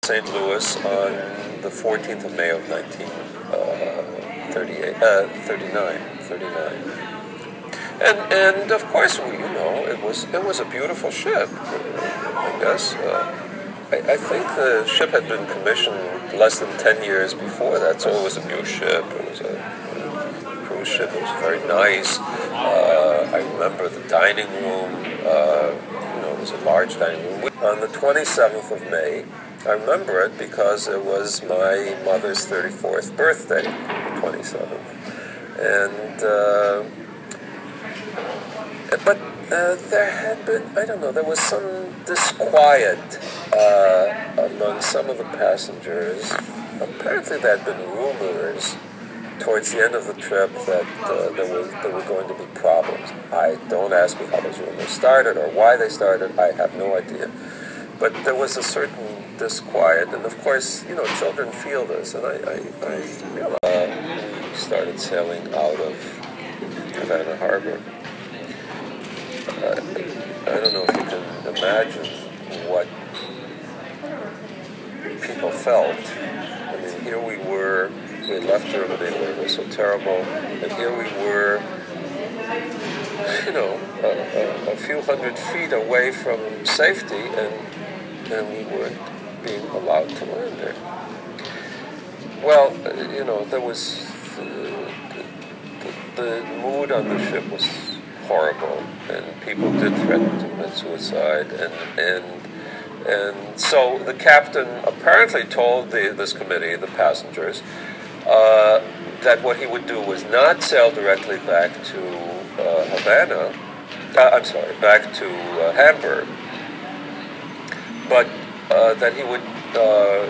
St. Louis on the 14th of May of 1939. And of course, it was a beautiful ship. I guess I think the ship had been commissioned less than 10 years before that, so it was a new ship. It was a cruise ship. It was very nice. I remember the dining room. It was a large dining room. On the 27th of May, I remember it because it was my mother's 34th birthday, the 27th. But there had been, there was some disquiet among some of the passengers. Apparently there had been rumors towards the end of the trip that there were going to be problems. Don't ask me how those rumors started or why they started. I have no idea. But there was a certain disquiet, and of course, children feel this. And I realized we started sailing out of Havana Harbor. I don't know if you can imagine what people felt. I mean, here we were. We had left Germany where it was so terrible, and here we were, a few hundred feet away from safety, and we weren't being allowed to land there. Well, there was the mood on the ship was horrible, and people did threaten to commit suicide, and so the captain apparently told this committee, the passengers, that what he would do was not sail directly back to back to Hamburg, but that he would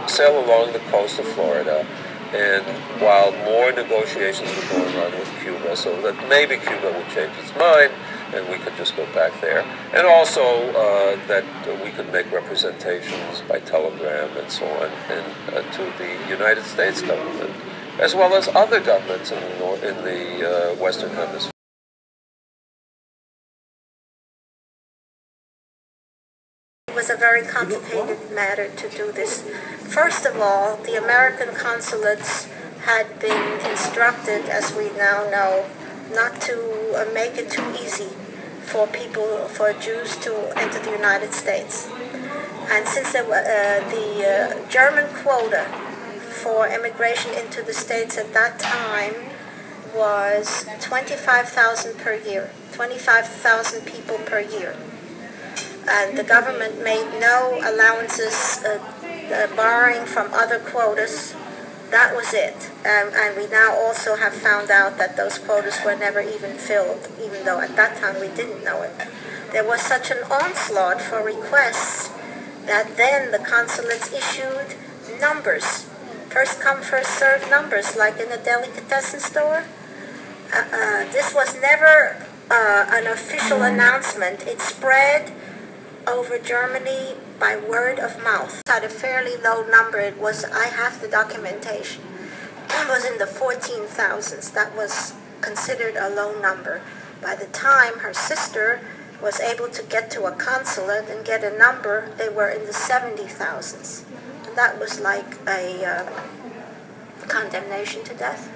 sail along the coast of Florida, and while more negotiations were going on with Cuba, so that maybe Cuba would change its mind, and we could just go back there, and also that we could make representations by telegram and so on, and to the United States government, as well as other governments in the Western Hemisphere. It was a very complicated matter to do this. First of all, the American consulates had been instructed, as we now know, not to make it too easy for Jews to enter the United States. And since the German quota for immigration into the States at that time was 25,000 per year, 25,000 people per year. And the government made no allowances, borrowing from other quotas. That was it. And we now also have found out that those quotas were never even filled, even though at that time we didn't know it. There was such an onslaught for requests that then the consulates issued numbers. First come, first served numbers, like in a delicatessen store. This was never an official announcement. It spread over Germany by word of mouth. It had a fairly low number. I have the documentation. It was in the 14,000s. That was considered a low number. By the time her sister was able to get to a consulate and get a number, they were in the 70,000s. And that was like a condemnation to death.